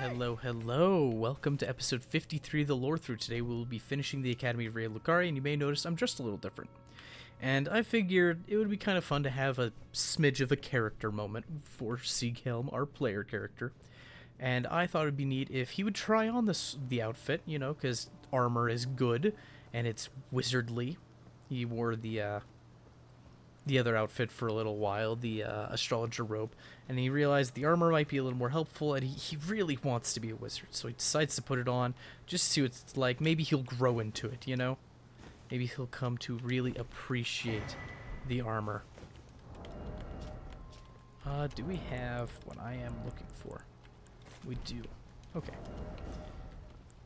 Hello, hello. Welcome to episode 53 of the Lorethrough. Today we will be finishing the Academy of Ray Lucari, and you may notice I'm dressed a little different. And I figured it would be kind of fun to have a smidge of a character moment for Sieghelm, our player character. And I thought it would be neat if he would try on the outfit, you know, because armor is good, and it's wizardly. He wore the other outfit for a little while, the astrologer robe, and he realized the armor might be a little more helpful, and he really wants to be a wizard, so he decides to put it on, just to see what it's like. Maybe he'll grow into it, you know? Maybe he'll come to really appreciate the armor. Do we have what I am looking for? We do. Okay.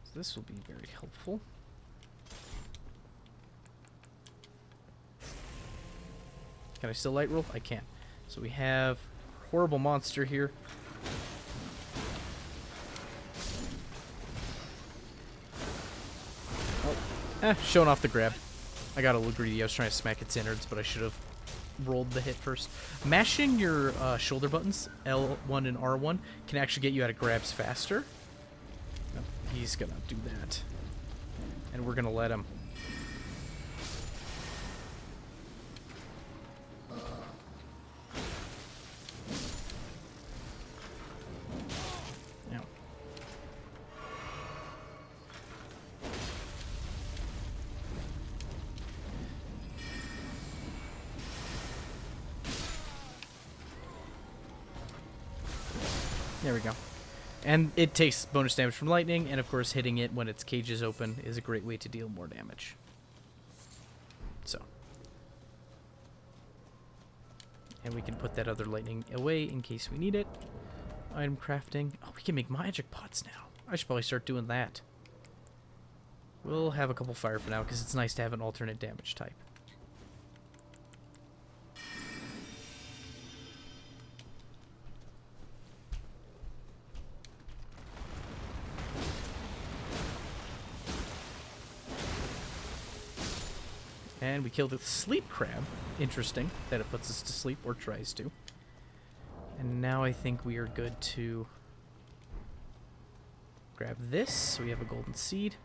So this will be very helpful. Can I still light roll? I can. So we have horrible monster here. Oh, showing off the grab. I got a little greedy. I was trying to smack its innards, but I should have rolled the hit first. Mashing your shoulder buttons, L1 and R1, can actually get you out of grabs faster. Oh, he's gonna do that. And we're gonna let him. There we go. And it takes bonus damage from lightning, and of course hitting it when its cage is open is a great way to deal more damage. So. And we can put that other lightning away in case we need it. Item crafting. Oh, we can make magic pots now. I should probably start doing that. We'll have a couple fire for now, because it's nice to have an alternate damage type. And we killed the sleep crab. Interesting that it puts us to sleep, or tries to. And now I think we are good to grab this. So we have a golden seed.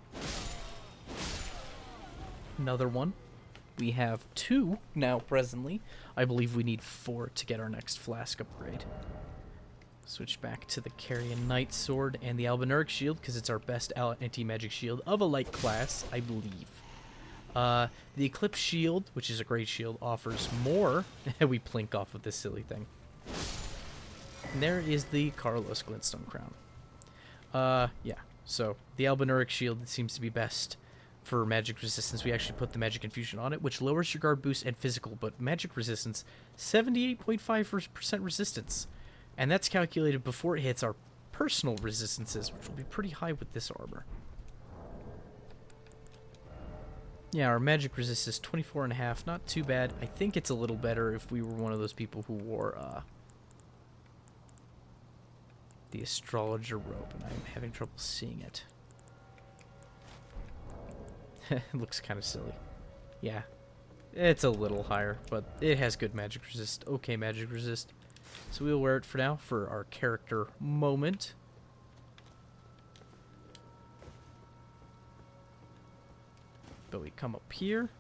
Another one. We have 2 now presently. I believe we need 4 to get our next flask upgrade. Switch back to the Carrion Knight Sword and the Albinauric Shield, because it's our best anti-magic shield of a light class, I believe. The Eclipse Shield, which is a great shield, offers more. We plink off of this silly thing. And there is the Carlos Glintstone Crown. Yeah. So, the Albinauric Shield seems to be best for magic resistance. We actually put the magic infusion on it, which lowers your guard boost and physical, but magic resistance, 78.5% resistance. And that's calculated before it hits our personal resistances, which will be pretty high with this armor. Yeah, our magic resist is 24.5. Not too bad. I think it's a little better if we were one of those people who wore the astrologer robe, and I'm having trouble seeing it. It looks kind of silly. Yeah, it's a little higher, but it has good magic resist. Okay, magic resist. So we'll wear it for now for our character moment. But we come up here,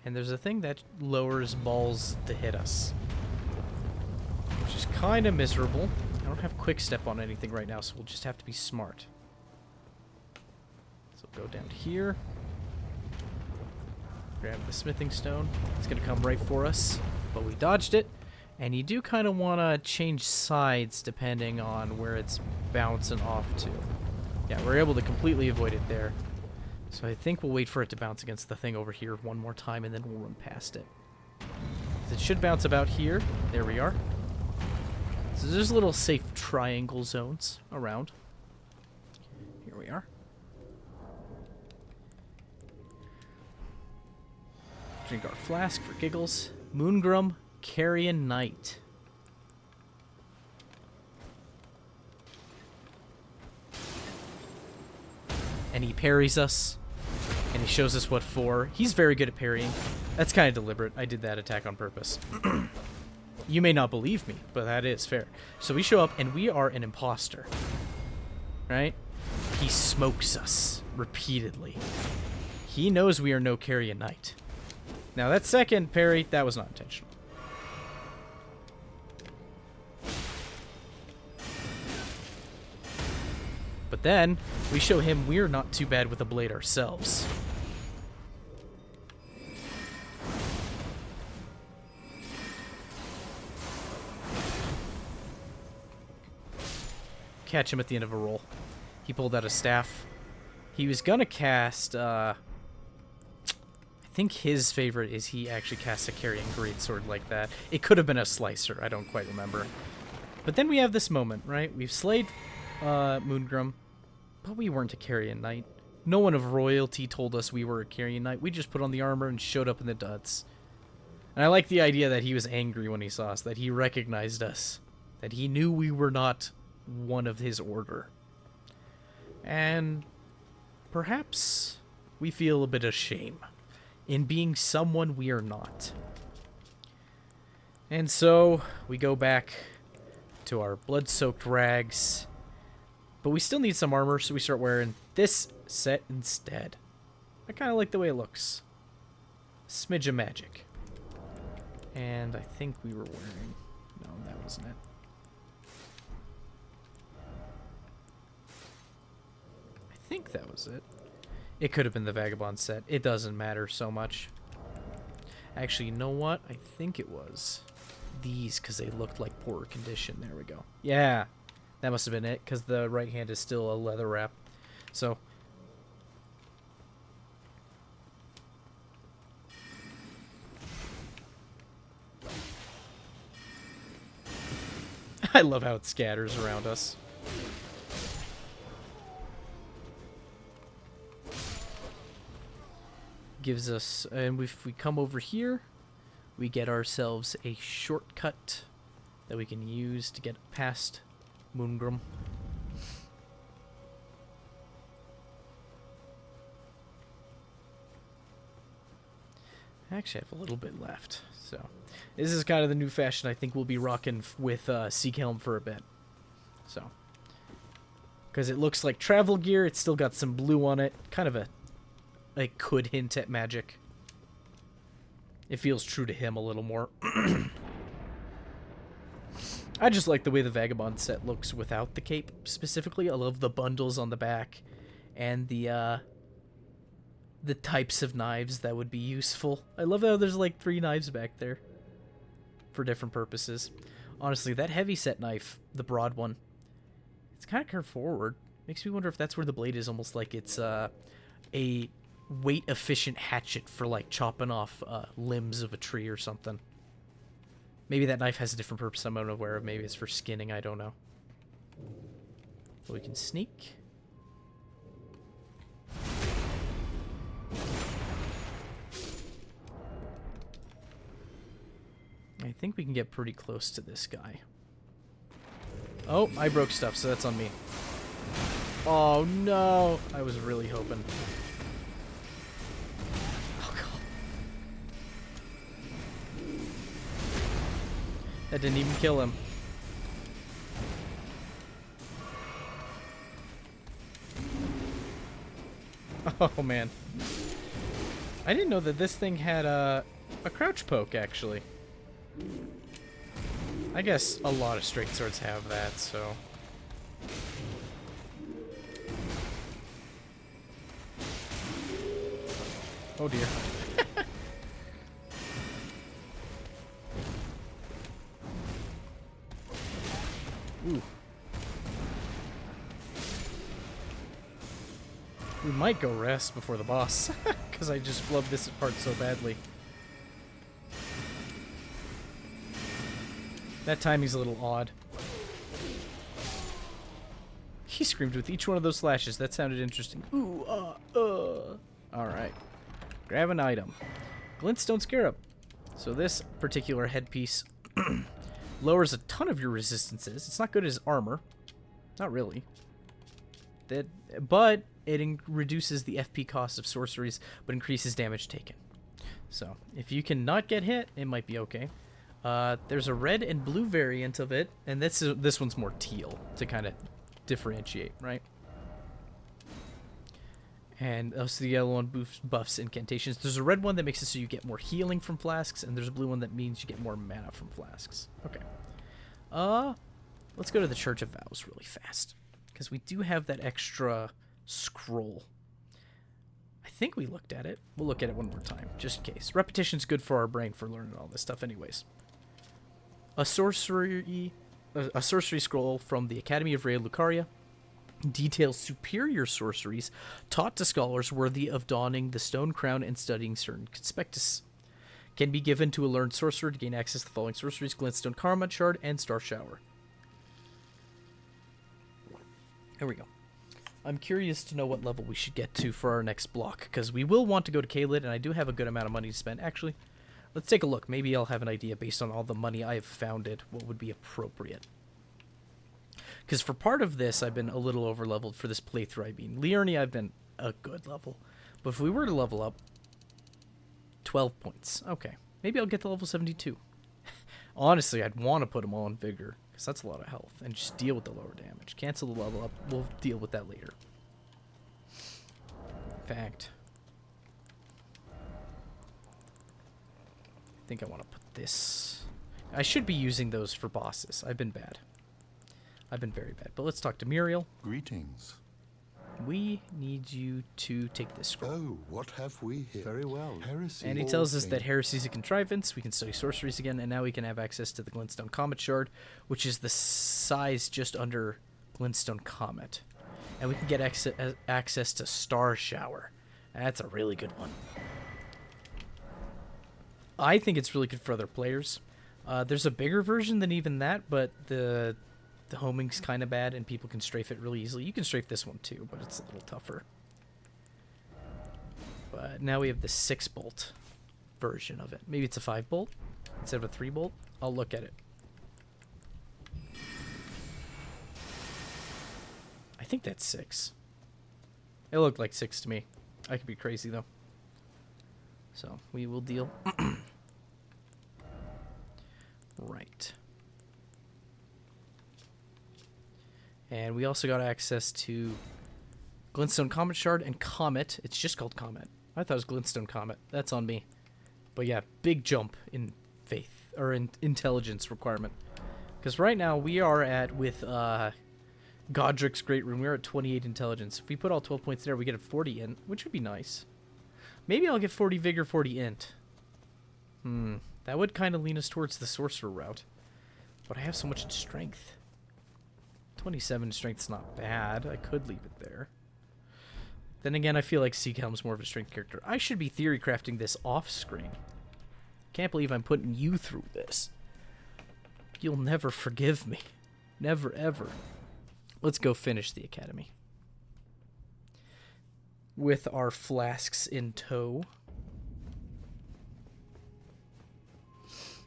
and there's a thing that lowers balls to hit us, which is kind of miserable. I don't have quick step on anything right now, so we'll just have to be smart. So go down here, grab the smithing stone. It's going to come right for us, but we dodged it. And you do kind of want to change sides depending on where it's bouncing off to. Yeah, we're able to completely avoid it there. So I think we'll wait for it to bounce against the thing over here one more time, and then we'll run past it. It should bounce about here. There we are. So there's little safe triangle zones around. Here we are. Drink our flask for giggles. Moongrum, Carrion Knight. And he parries us, and he shows us what for. He's very good at parrying. That's kind of deliberate. I did that attack on purpose. You may not believe me, but that is fair. So we show up, and we are an imposter. right? He smokes us repeatedly. He knows we are no Carrion Knight. Now that second parry, that was not intentional. But then, we show him we're not too bad with a blade ourselves. Catch him at the end of a roll. He pulled out a staff. He was gonna cast, I think his favorite is he actually casts a Carrion Greatsword like that. It could have been a Slicer, I don't quite remember. But then we have this moment, right? We've slayed Moongrum, but we weren't a Carrion Knight. No one of royalty told us we were a Carrion Knight. We just put on the armor and showed up in the duds. And I like the idea that he was angry when he saw us, that he recognized us, that he knew we were not one of his order. And perhaps we feel a bit of shame in being someone we are not. And so we go back to our blood-soaked rags, but we still need some armor, so we start wearing this set instead. I kind of like the way it looks. Smidge of magic. And I think we were wearing... No, that wasn't it. I think that was it. It could have been the Vagabond set. It doesn't matter so much. Actually, you know what? I think it was these, because they looked like poorer condition. There we go. Yeah, that must have been it, because the right hand is still a leather wrap. So... I love how it scatters around us. Gives us, and if we come over here, we get ourselves a shortcut that we can use to get past Moongrum. I actually have a little bit left, so this is kind of the new fashion I think we'll be rocking with Seekhelm for a bit. So, because it looks like travel gear, it's still got some blue on it, kind of a could hint at magic. It feels true to him a little more. I just like the way the Vagabond set looks without the cape specifically. I love the bundles on the back and the types of knives that would be useful. I love how there's like 3 knives back there for different purposes. Honestly, that heavy set knife, the broad one, it's kind of curved forward. Makes me wonder if that's where the blade is, almost like it's a weight-efficient hatchet for, like, chopping off limbs of a tree or something. Maybe that knife has a different purpose I'm unaware of. Maybe it's for skinning, I don't know. So we can sneak. I think we can get pretty close to this guy. Oh, I broke stuff, so that's on me. Oh, no! I was really hoping... That didn't even kill him. Oh, man. I didn't know that this thing had a crouch poke, actually. I guess a lot of straight swords have that, so... Oh, dear. Ooh. We might go rest before the boss, because I just flubbed this apart so badly. That timing's a little odd. He screamed with each one of those slashes. That sounded interesting. Ooh, Alright. Grab an item. Glintstone Scarab. So this particular headpiece lowers a ton of your resistances. It's not good as armor. Not really. But it reduces the FP cost of sorceries, but increases damage taken. So, if you can not get hit, it might be okay. There's a red and blue variant of it, and this one's more teal to kind of differentiate, right? And also the yellow one buffs incantations. There's a red one that makes it so you get more healing from flasks, and there's a blue one that means you get more mana from flasks. Okay. Let's go to the Church of Vows really fast, because we do have that extra scroll. I think we looked at it. We'll look at it one more time, just in case. Repetition's good for our brain for learning all this stuff anyways. A sorcery scroll from the Academy of Rea Lucaria details superior sorceries taught to scholars worthy of donning the stone crown and studying certain conspectus. Can be given to a learned sorcerer to gain access to the following sorceries: Glintstone Karma Shard and Star Shower. Here we go. I'm curious to know what level we should get to for our next block, because we will want to go to Caelid, and I do have a good amount of money to spend. Actually, let's take a look. Maybe I'll have an idea based on all the money I have founded what would be appropriate. Because for part of this, I've been a little over-leveled for this playthrough. I mean, Liurni, I've been a good level. But if we were to level up, 12 points. Okay. Maybe I'll get to level 72. Honestly, I'd want to put them all in Vigor, because that's a lot of health. And just deal with the lower damage. Cancel the level up. We'll deal with that later. In fact, I think I want to put this... I should be using those for bosses. I've been bad. I've been very bad. But let's talk to Muriel. Greetings. We need you to take this scroll. Oh, what have we here? Very well. Heresy. And he tells us that heresy is a contrivance. We can study sorceries again, and now we can have access to the Glintstone Comet Shard, which is the size just under Glintstone Comet. And we can get access to Star Shower. That's a really good one. I think it's really good for other players. There's a bigger version than even that, but the homing's kind of bad, and people can strafe it really easily. You can strafe this one too, but it's a little tougher. But now we have the 6-bolt version of it. Maybe it's a 5-bolt instead of a 3-bolt. I'll look at it. I think that's 6. It looked like 6 to me. I could be crazy though. So we will deal. Right. And we also got access to Glintstone Comet Shard and Comet. It's just called Comet. I thought it was Glintstone Comet. That's on me. But yeah, big jump in faith, or in intelligence requirement. Because right now we are at, with Godric's Great Rune, we're at 28 intelligence. If we put all 12 points there, we get a 40 int, which would be nice. Maybe I'll get 40 vigor, 40 int. That would kind of lean us towards the sorcerer route. But I have so much in strength. 27 strength's not bad. I could leave it there. Then again, I feel like Seaghelm's more of a strength character. I should be theory crafting this off screen. Can't believe I'm putting you through this. You'll never forgive me. Never, ever. Let's go finish the academy. With our flasks in tow.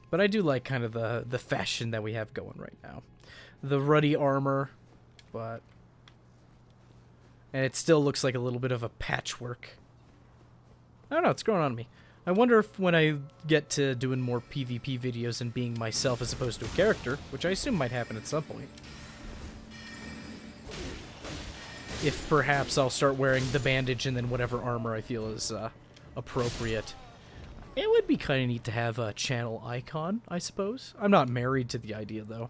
But I do like kind of the fashion that we have going right now. The ruddy armor, but... And it still looks like a little bit of a patchwork. I don't know, it's growing on me. I wonder if when I get to doing more PvP videos and being myself as opposed to a character, which I assume might happen at some point, if perhaps I'll start wearing the bandage and then whatever armor I feel is appropriate. It would be kind of neat to have a channel icon, I suppose. I'm not married to the idea, though.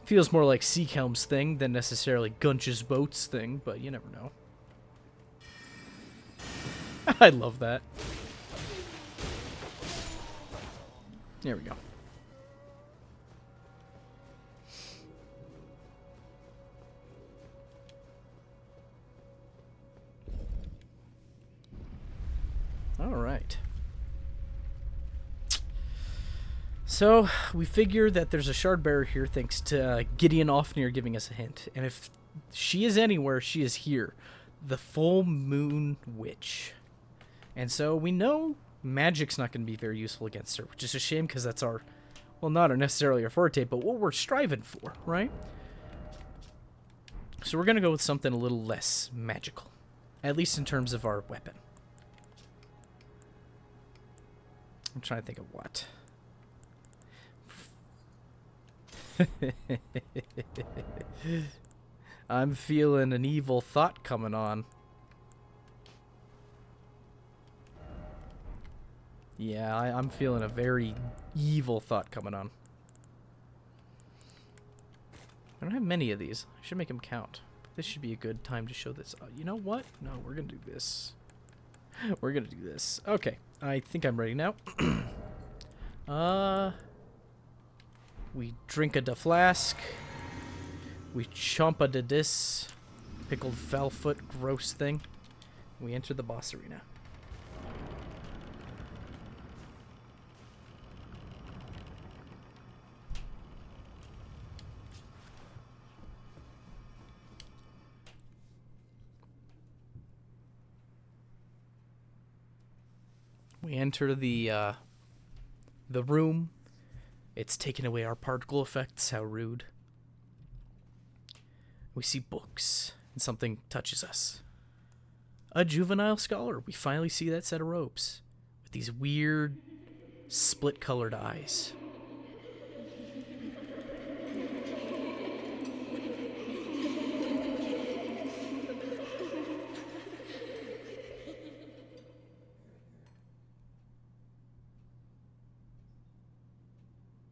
Feels more like Seaghelm's thing than necessarily Gunch's boat's thing, but you never know. I love that. There we go. All right. So, we figure that there's a shard bearer here thanks to Gideon Ofnir giving us a hint. And if she is anywhere, she is here. The Full Moon Witch. And so we know magic's not going to be very useful against her, which is a shame because that's our, well, not necessarily our forte, but what we're striving for, right? So we're going to go with something a little less magical, at least in terms of our weapon. I'm trying to think of what. I'm feeling an evil thought coming on. Yeah, I'm feeling a very evil thought coming on. I don't have many of these. I should make them count. This should be a good time to show this. You know what? No, we're going to do this. We're going to do this. Okay. I think I'm ready now. We drink a da flask. We chomp a da dis. Pickled foul-foot gross thing. We enter the boss arena. We enter the room. It's taken away our particle effects. How rude. We see books, and something touches us. A juvenile scholar. We finally see that set of robes with these weird split-colored eyes.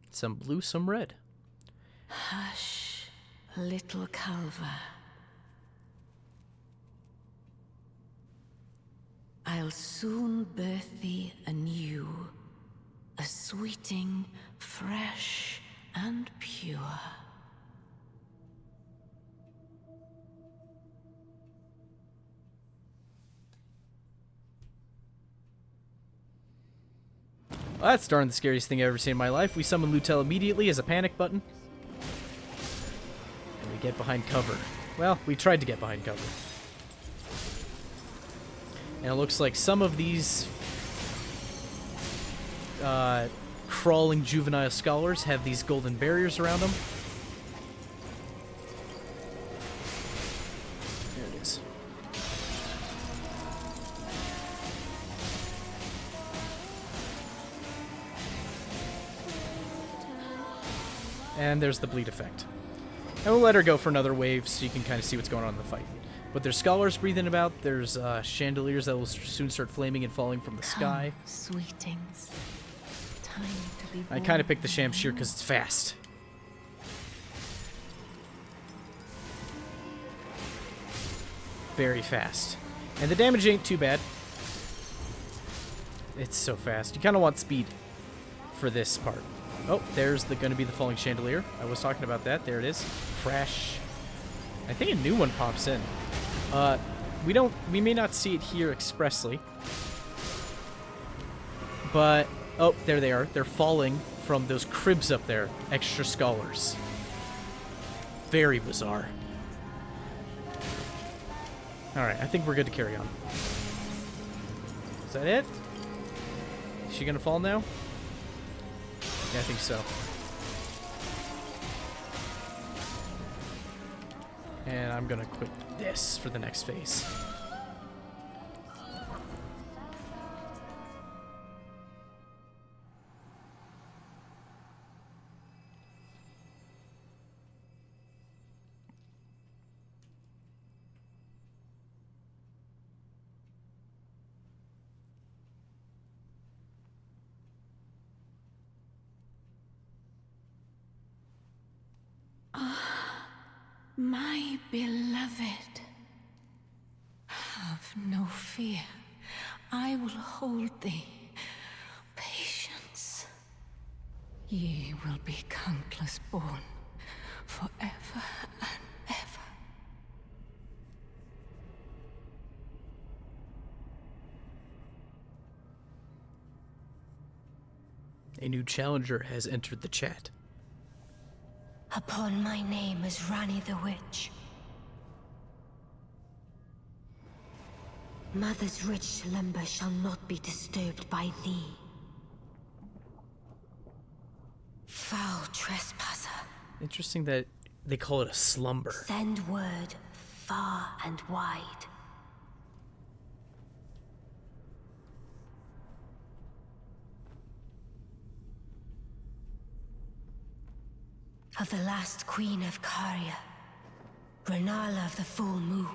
Some blue, some red. Hush, little Culver. I'll soon birth thee anew, a sweeting, fresh and pure. Well, that's darn the scariest thing I've ever seen in my life. We summon Lutel immediately as a panic button. And we get behind cover. Well, we tried to get behind cover. And it looks like some of these crawling juvenile scholars have these golden barriers around them. There it is. And there's the bleed effect. And we'll let her go for another wave so you can kind of see what's going on in the fight. But there's scholars breathing about. There's chandeliers that will soon start flaming and falling from the sky. Sweetings. Time to be I kind of picked the Shamshir because it's fast. Very fast. And the damage ain't too bad. It's so fast. You kind of want speed for this part. Oh, there's going to be the falling chandelier. I was talking about that. There it is. Crash. I think a new one pops in. We may not see it here expressly. But, oh, there they are. They're falling from those cribs up there. Extra scholars. Very bizarre. Alright, I think we're good to carry on. Is that it? Is she gonna fall now? Yeah, I think so. And I'm gonna quit this for the next phase. My beloved, have no fear. I will hold thee. Patience. Ye will be countless born, forever and ever. A new challenger has entered the chat. Upon my name is Rani the Witch. Mother's rich slumber shall not be disturbed by thee. Foul trespasser. Interesting that they call it a slumber. Send word far and wide. Of the last queen of Caria, Rennala of the full moon.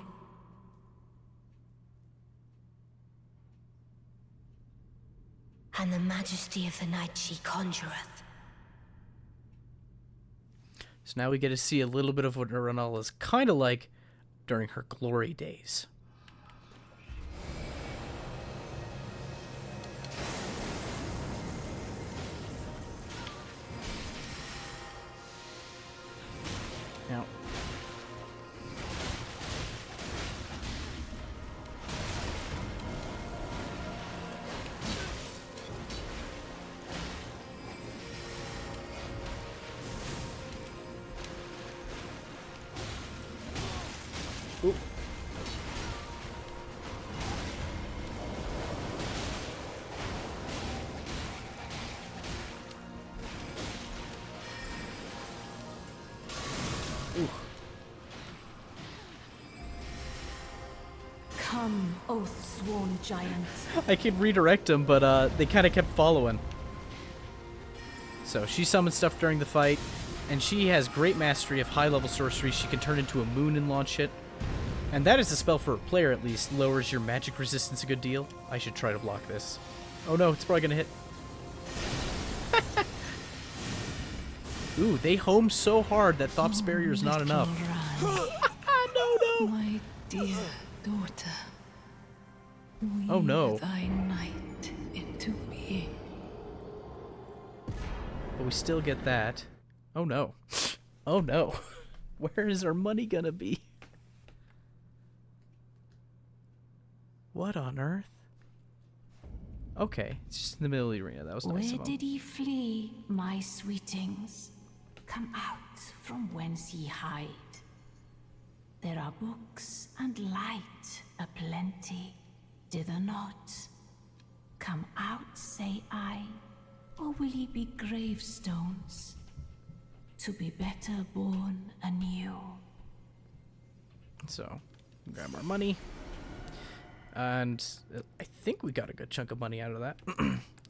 and the majesty of the night she conjureth. So now we get to see a little bit of what Rennala is kind of like during her glory days. Now, ooh. Come, oath-sworn giant. I could redirect them, but they kind of kept following. So she summons stuff during the fight, and she has great mastery of high-level sorcery. She can turn into a moon and launch it. And that is a spell for a player, at least. Lowers your magic resistance a good deal. I should try to block this. Oh no, it's probably going to hit. Ooh, they home so hard that Thop's barrier is not enough. No. My dear daughter, Oh no. thy night into being. But we still get that. Oh no. Oh no. Where is our money gonna be? What on earth? Okay, it's just in the middle of the arena. That was nice Where of 'em. did he flee, my sweetings? Come out from whence ye hide. There are books and light aplenty, dither not. Come out, say I, or will ye be gravestones, to be better born anew? So, grab our money. And I think we got a good chunk of money out of that.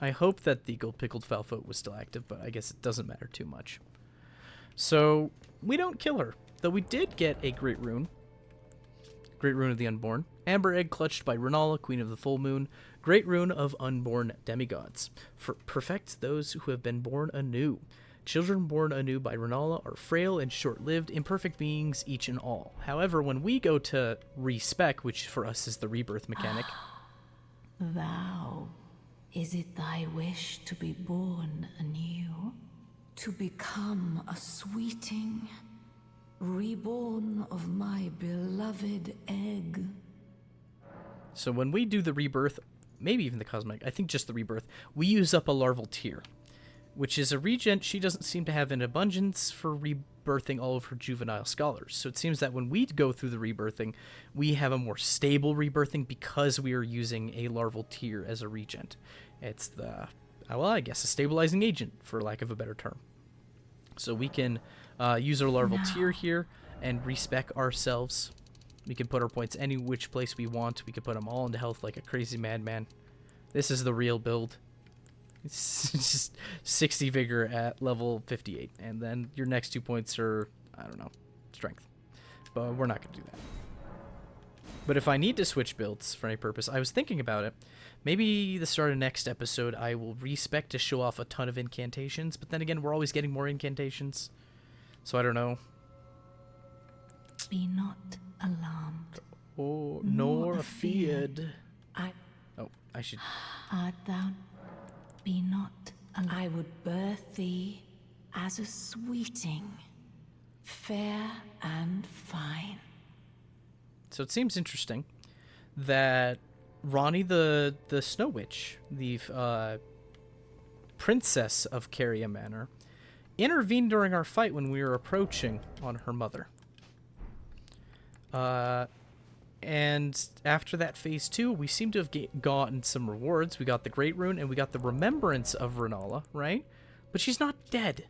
I hope that the gold pickled falfote was still active, but I guess it doesn't matter too much. So, we don't kill her, though we did get a great rune. Great Rune of the Unborn. Amber Egg clutched by Rennala, Queen of the Full Moon. Great Rune of Unborn Demigods. Perfects those who have been born anew. Children born anew by Rennala are frail and short-lived, imperfect beings each and all. However, when we go to respec, which for us is the rebirth mechanic... Thou, is it thy wish to be born anew? To become a sweeting? Reborn of my beloved egg? So when we do the rebirth, maybe even the cosmetic, I think just the rebirth, we use up a larval tear, which is a regent she doesn't seem to have in abundance for rebirthing all of her juvenile scholars. So it seems that when we go through the rebirthing, we have a more stable rebirthing because we are using a larval tear as a regent. It's the, well, I guess a stabilizing agent, for lack of a better term. So we can use our larval tear here and respec ourselves. We can put our points any which place we want. We can put them all into health like a crazy madman. This is the real build. It's just 60 vigor at level 58. And then your next 2 points are, I don't know, strength. But we're not going to do that. But if I need to switch builds for any purpose, I was thinking about it. Maybe the start of next episode, I will respec to show off a ton of incantations. But then again, we're always getting more incantations. So I don't know. Be not alarmed. Oh, nor afeared. Oh, I should... Art thou? Be not alarmed. I would birth thee as a sweeting, fair and fine. So it seems interesting that Ronnie the Snow Witch, the princess of Caria Manor, intervened during our fight when we were approaching on her mother. And after that phase 2, we seem to have gotten some rewards. We got the Great Rune and we got the Remembrance of Rennala, right? But she's not dead.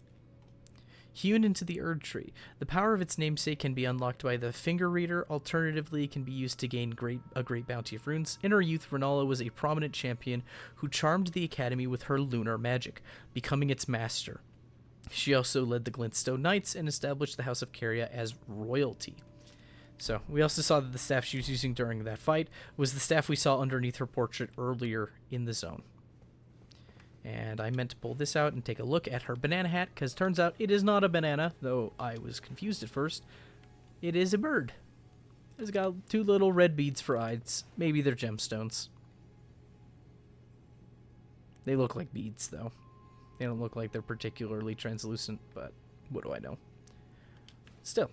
Hewn into the Erd Tree. The power of its namesake can be unlocked by the Finger Reader. Alternatively, it can be used to gain a great bounty of runes. In her youth, Rennala was a prominent champion who charmed the Academy with her lunar magic, becoming its master. She also led the Glintstone Knights and established the House of Caria as royalty. So, we also saw that the staff she was using during that fight was the staff we saw underneath her portrait earlier in the zone. And I meant to pull this out and take a look at her banana hat, because turns out it is not a banana, though I was confused at first. It is a bird. It's got 2 little red beads for eyes. Maybe they're gemstones. They look like beads, though. They don't look like they're particularly translucent, but what do I know? Still.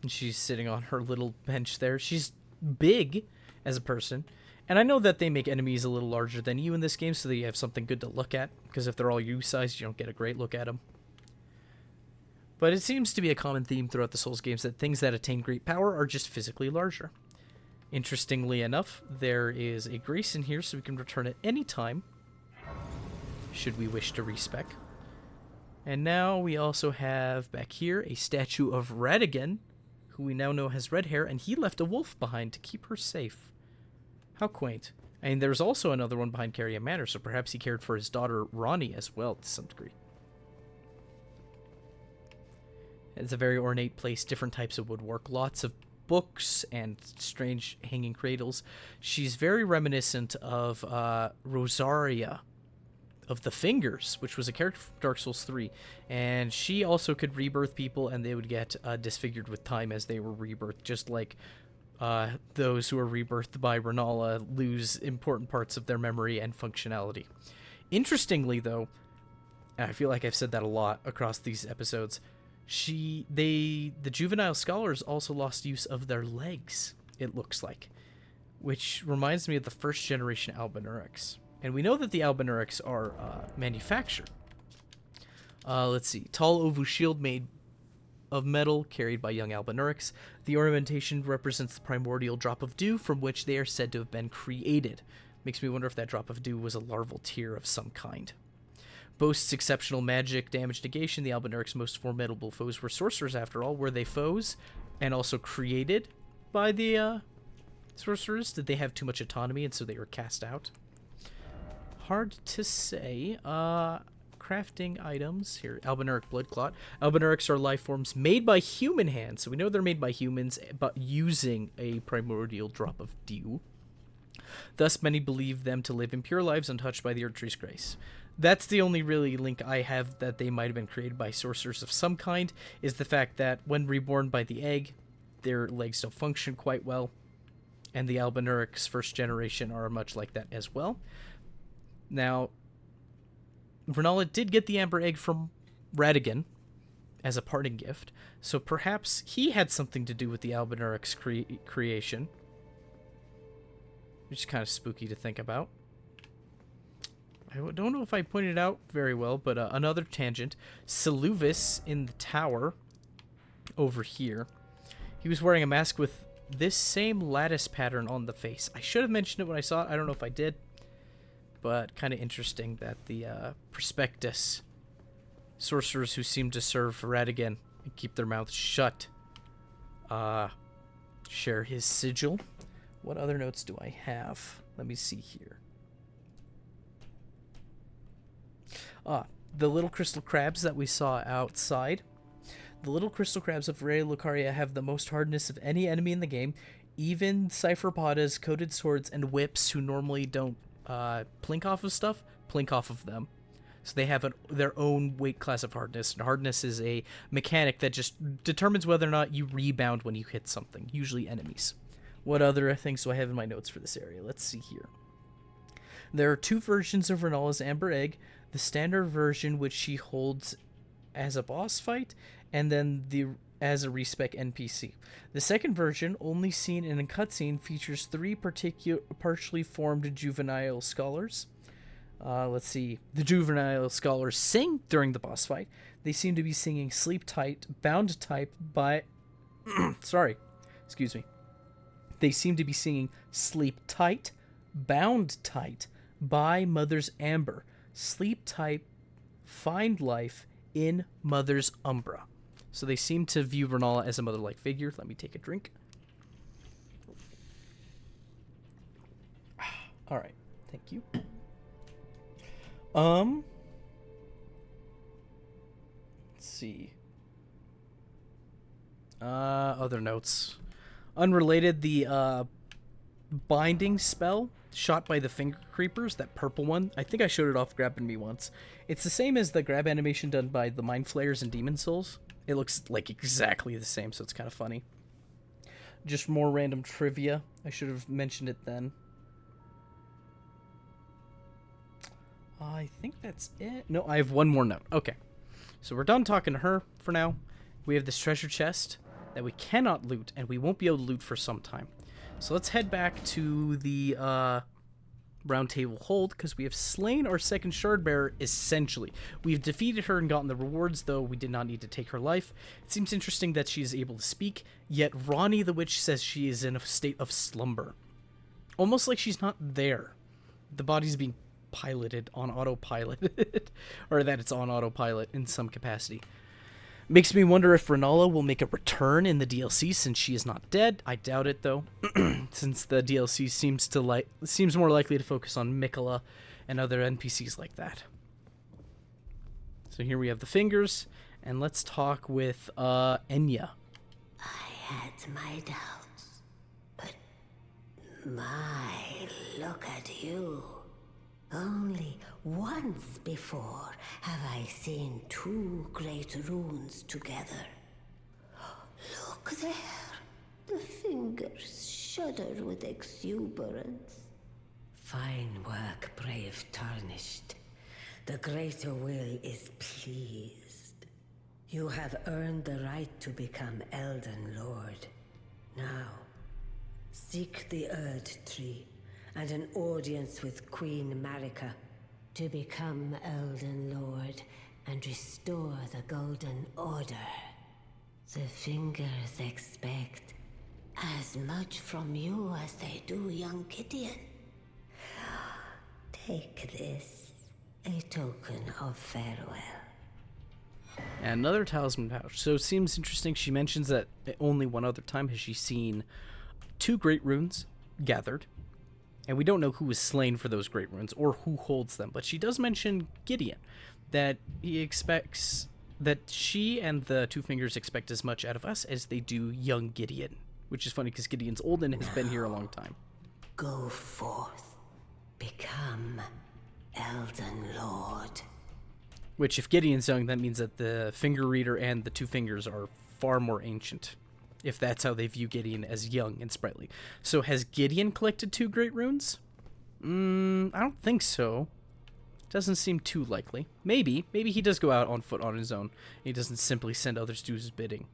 And she's sitting on her little bench there. She's big as a person. And I know that they make enemies a little larger than you in this game so that you have something good to look at. Because if they're all you-sized, you don't get a great look at them. But it seems to be a common theme throughout the Souls games that things that attain great power are just physically larger. Interestingly enough, there is a grace in here so we can return at any time, should we wish to respec. And now we also have back here a statue of Radigan, who we now know has red hair, and he left a wolf behind to keep her safe. How quaint. And there's also another one behind Caria Manor, so perhaps he cared for his daughter Ronnie as well to some degree. It's a very ornate place, different types of woodwork, lots of books and strange hanging cradles. She's very reminiscent of Rosaria of the Fingers, which was a character from Dark Souls 3. And she also could rebirth people, and they would get disfigured with time as they were rebirthed, just like those who are rebirthed by Rennala lose important parts of their memory and functionality. Interestingly, though, and I feel like I've said that a lot across these episodes, the juvenile scholars also lost use of their legs, it looks like, which reminds me of the first generation Albinaurics. And we know that the Albinaurics are manufactured. Let's see. Tall ovu shield made of metal carried by young Albinaurics. The ornamentation represents the primordial drop of dew from which they are said to have been created. Makes me wonder if that drop of dew was a larval tear of some kind. Boasts exceptional magic damage negation. The Albinaurics' most formidable foes were sorcerers, after all. Were they foes and also created by the sorcerers? Did they have too much autonomy and so they were cast out? Hard to say. Crafting items here. Albinauric blood clot. Albinaurics are life forms made by human hands, so we know they're made by humans, but using a primordial drop of dew. Thus, many believe them to live impure lives untouched by the Earth Tree's grace. That's the only really link I have that they might have been created by sorcerers of some kind, is the fact that when reborn by the egg, their legs don't function quite well, and the Albinaurics first generation are much like that as well. Now, Rennala did get the amber egg from Radigan as a parting gift, so perhaps he had something to do with the Albinaurics creation, which is kind of spooky to think about. I don't know if I pointed it out very well, but another tangent. Siluvis in the tower over here. He was wearing a mask with this same lattice pattern on the face. I should have mentioned it when I saw it. I don't know if I did. But kind of interesting that the prospectus sorcerers who seem to serve Radigan and keep their mouths shut share his sigil. What other notes do I have? Let me see here. The little crystal crabs that we saw outside. The little crystal crabs of Raya Lucaria have the most hardness of any enemy in the game. Even Cypherpodas, coated swords, and whips, who normally don't plink off of stuff, plink off of them. So they have their own weight class of hardness. And hardness is a mechanic that just determines whether or not you rebound when you hit something, usually enemies. What other things do I have in my notes for this area? Let's see here. There are 2 versions of Rennala's Amber Egg. The standard version, which she holds as a boss fight, and then as a respec NPC. The second version, only seen in a cutscene, features 3 partially formed juvenile scholars. Let's see. The juvenile scholars sing during the boss fight. They seem to be singing Sleep Tight, Bound Tight by... Sorry. Excuse me. They seem to be singing Sleep Tight, Bound Tight by Mother's Amber. Sleep Tight, Find Life in Mother's Umbra. So they seem to view Rennala as a mother-like figure. Let me take a drink. All right. Thank you. Let's see. Other notes. Unrelated, the binding spell shot by the finger creepers, that purple one. I think I showed it off grabbing me once. It's the same as the grab animation done by the Mind Flayers and Demon Souls. It looks like exactly the same, so it's kind of funny. Just more random trivia. I should have mentioned it then. I think that's it. No, I have one more note. Okay. So we're done talking to her for now. We have this treasure chest that we cannot loot, and we won't be able to loot for some time. So let's head back to the Roundtable hold, because we have slain our second shard bearer, essentially. We've defeated her and gotten the rewards, though we did not need to take her life. It seems interesting that she is able to speak, yet Ronnie the Witch says she is in a state of slumber. Almost like she's not there. The body's being piloted on autopilot, or that it's on autopilot in some capacity. Makes me wonder if Rennala will make a return in the DLC since she is not dead. I doubt it though, since the DLC seems more likely to focus on Mikola and other NPCs like that. So here we have the fingers, and let's talk with Enya. I had my doubts, but look at you. Only once before have I seen two great runes together. Look there. The fingers shudder with exuberance. Fine work, brave Tarnished. The greater will is pleased. You have earned the right to become Elden Lord. Now, seek the Erd Tree and an audience with Queen Marika to become Elden Lord and restore the Golden Order. The fingers expect as much from you as they do young Gideon. Take this, a token of farewell. And another talisman pouch. So it seems interesting. She mentions that only one other time has she seen two great runes gathered. And we don't know who was slain for those great runes or who holds them. But she does mention Gideon, that he expects that she and the Two Fingers expect as much out of us as they do young Gideon. Which is funny because Gideon's old and has been here a long time. Go forth. Become Elden Lord. Which, if Gideon's young, that means that the Finger Reader and the Two Fingers are far more ancient. If that's how they view Gideon as young and sprightly. So has Gideon collected two great runes? I don't think so. Doesn't seem too likely. Maybe he does go out on foot on his own. He doesn't simply send others to do his bidding.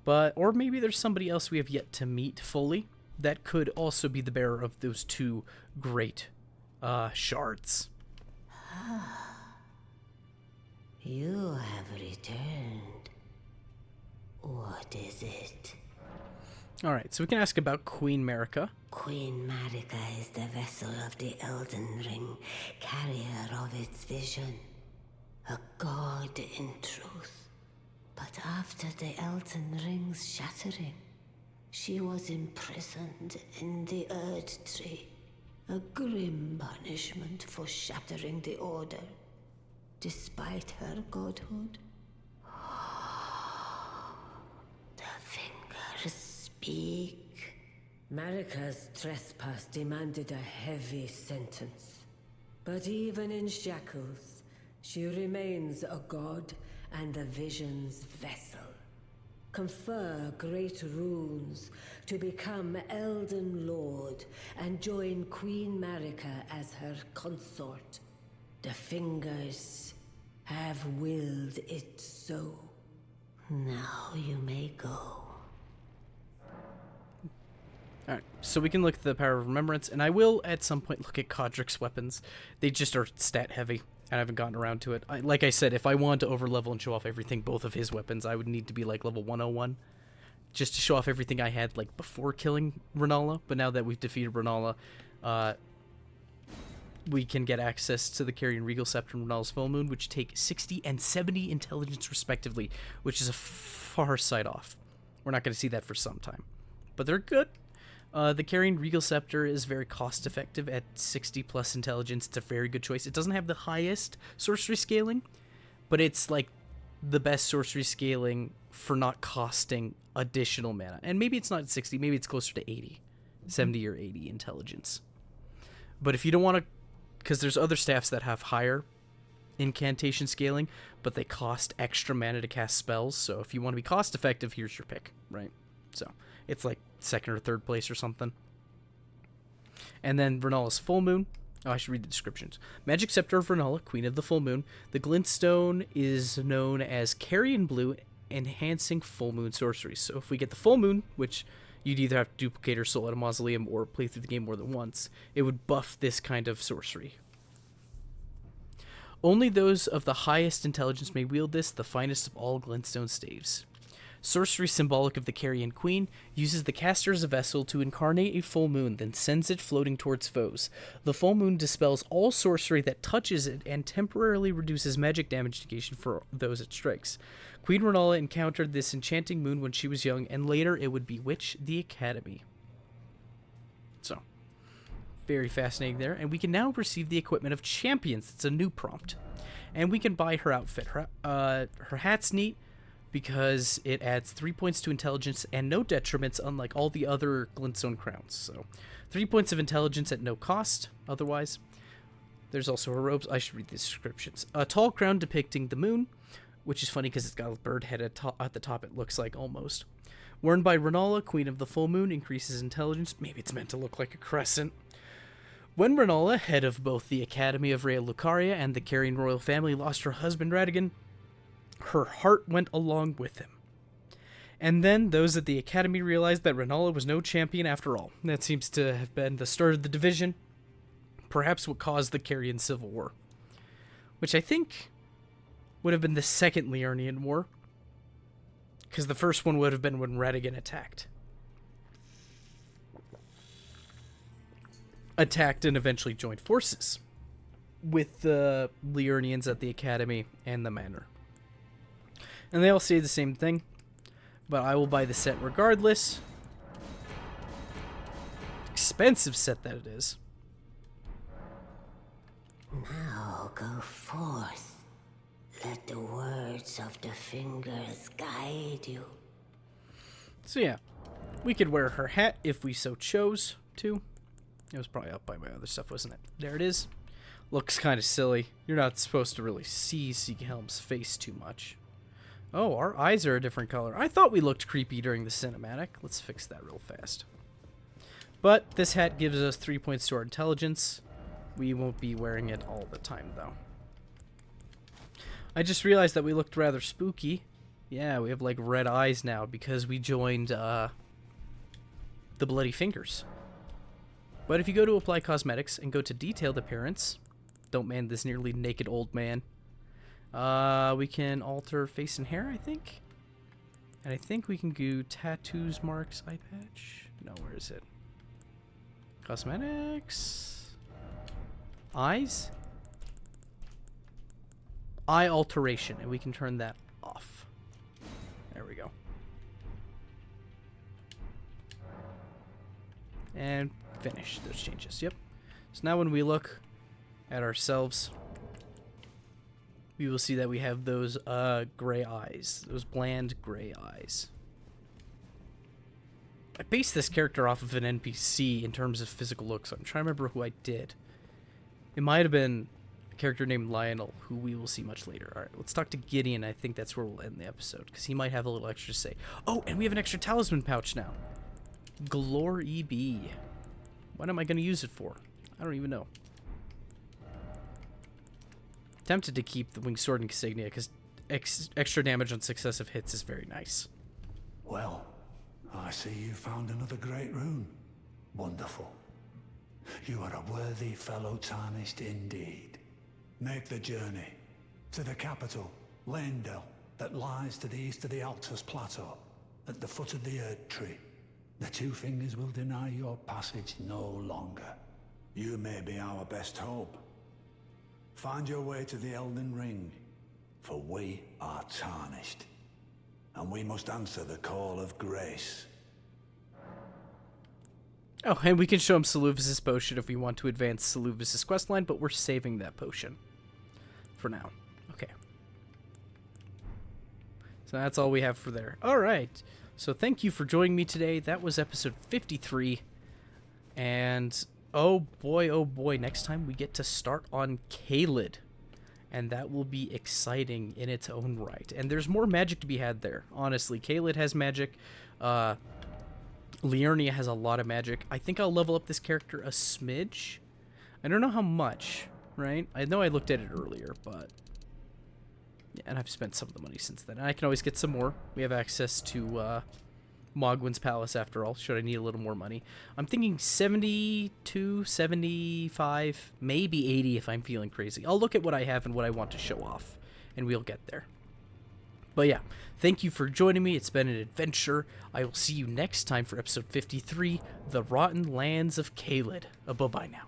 Or maybe there's somebody else we have yet to meet fully that could also be the bearer of those two great shards. You have returned. What is it? Alright, so we can ask about Queen Marika. Queen Marika is the vessel of the Elden Ring, carrier of its vision. A god in truth. But after the Elden Ring's shattering, she was imprisoned in the Erd Tree. A grim punishment for shattering the Order, despite her godhood. Speak. Marika's trespass demanded a heavy sentence. But even in shackles, she remains a god and the vision's vessel. Confer great runes to become Elden Lord and join Queen Marika as her consort. The fingers have willed it so. Now you may go. Alright, so we can look at the Power of Remembrance, and I will at some point look at Kodrik's weapons. They just are stat heavy, and I haven't gotten around to it. Like I said, if I wanted to overlevel and show off everything, both of his weapons, I would need to be like level 101, just to show off everything I had like before killing Rennala. But now that we've defeated Rennala, we can get access to the Carrion Regal Scepter and Rennala's Full Moon, which take 60 and 70 intelligence respectively, which is a far sight off. We're not going to see that for some time, but they're good. The Carrion Regal Scepter is very cost effective at 60 plus intelligence. It's a very good choice. It doesn't have the highest sorcery scaling, but it's like the best sorcery scaling for not costing additional mana. And maybe it's not 60, maybe it's closer to 80. 70 or 80 intelligence. But if you don't want to, because there's other staffs that have higher incantation scaling, but they cost extra mana to cast spells. So if you want to be cost effective, here's your pick, right? So it's like second or third place or something. And then Rennala's Full Moon. Oh, I should read the descriptions. Magic Scepter of Rennala, Queen of the Full Moon. The glintstone is known as Carrion Blue, enhancing full moon sorcery. So if we get the full moon, which you'd either have to duplicate or soul at a mausoleum or play through the game more than once, it would buff this kind of sorcery. Only those of the highest intelligence may wield this, the finest of all glintstone staves. Sorcery symbolic of the Carrion Queen uses the caster as a vessel to incarnate a full moon, then sends it floating towards foes. The full moon dispels all sorcery that touches it and temporarily reduces magic damage negation for those it strikes. Queen Rennala encountered this enchanting moon when she was young, and later it would bewitch the Academy. So, very fascinating there. And we can now receive the equipment of Champions. It's a new prompt. And we can buy her outfit. Her hat's neat, because it adds 3 points to intelligence and no detriments, unlike all the other glintstone crowns. So 3 points of intelligence at no cost otherwise. There's also her robes. I should read the descriptions. A tall crown depicting the moon, which is funny because it's got a bird head at the top, it looks like, almost. Worn by Rennala, Queen of the Full Moon, increases intelligence. Maybe it's meant to look like a crescent. When Rennala, head of both the Academy of Rhea Lucaria and the Carrion royal family, lost her husband Radigan, her heart went along with him. And then those at the Academy realized that Rennala was no champion after all. That seems to have been the start of the division. Perhaps what caused the Carrion Civil War. Which I think would have been the Second Liurnian War. Because the first one would have been when Radigan attacked. Attacked and eventually joined forces with the Liurnians at the Academy and the Manor. And they all say the same thing, but I will buy the set regardless. Expensive set that it is. Now go forth. Let the words of the fingers guide you. So yeah, we could wear her hat if we so chose to. It was probably up by my other stuff, wasn't it? There it is. Looks kind of silly. You're not supposed to really see Sieghelm's face too much. Oh, our eyes are a different color. I thought we looked creepy during the cinematic. Let's fix that real fast. But this hat gives us 3 points to our intelligence. We won't be wearing it all the time, though. I just realized that we looked rather spooky. Yeah, we have, like, red eyes now because we joined, the Bloody Fingers. But if you go to Apply Cosmetics and go to Detailed Appearance, don't man this nearly naked old man, we can alter face and hair, I think. And I think we can do tattoos, marks, eye patch. No, where is it? Cosmetics. Eyes. Eye alteration, and we can turn that off. There we go. And finish those changes. Yep. So now when we look at ourselves, we will see that we have those gray eyes, those bland gray eyes. I based this character off of an NPC in terms of physical looks. I'm trying to remember who I did. It might have been a character named Lionel, who we will see much later. All right, let's talk to Gideon. I think that's where we'll end the episode, because he might have a little extra to say. Oh, and we have an extra talisman pouch now. Glory be. What am I going to use it for? I don't even know. Tempted to keep the winged sword insignia because extra damage on successive hits is very nice. Well, I see you found another great rune. Wonderful. You are a worthy fellow tarnished indeed. Make the journey to the capital, Leyndell, that lies to the east of the Altus Plateau, at the foot of the Erd Tree. The Two Fingers will deny your passage no longer. You may be our best hope. Find your way to the Elden Ring, for we are tarnished, and we must answer the call of grace. Oh, and we can show him Seleuvis' potion if we want to advance Seleuvis' questline, but we're saving that potion for now. Okay. So that's all we have for there. All right. So thank you for joining me today. That was episode 53 And oh boy, next time we get to start on Caelid. And that will be exciting in its own right. And there's more magic to be had there, honestly. Caelid has magic. Liurnia has a lot of magic. I think I'll level up this character a smidge. I don't know how much, right? I know I looked at it earlier, but... yeah, and I've spent some of the money since then. And I can always get some more. We have access to Mogwin's Palace, after all, should I need a little more money. I'm thinking 72, 75, maybe 80 if I'm feeling crazy. I'll look at what I have and what I want to show off, and we'll get there. But yeah, thank you for joining me. It's been an adventure. I will see you next time for episode 53, The Rotten Lands of Caelid. Bye-bye now.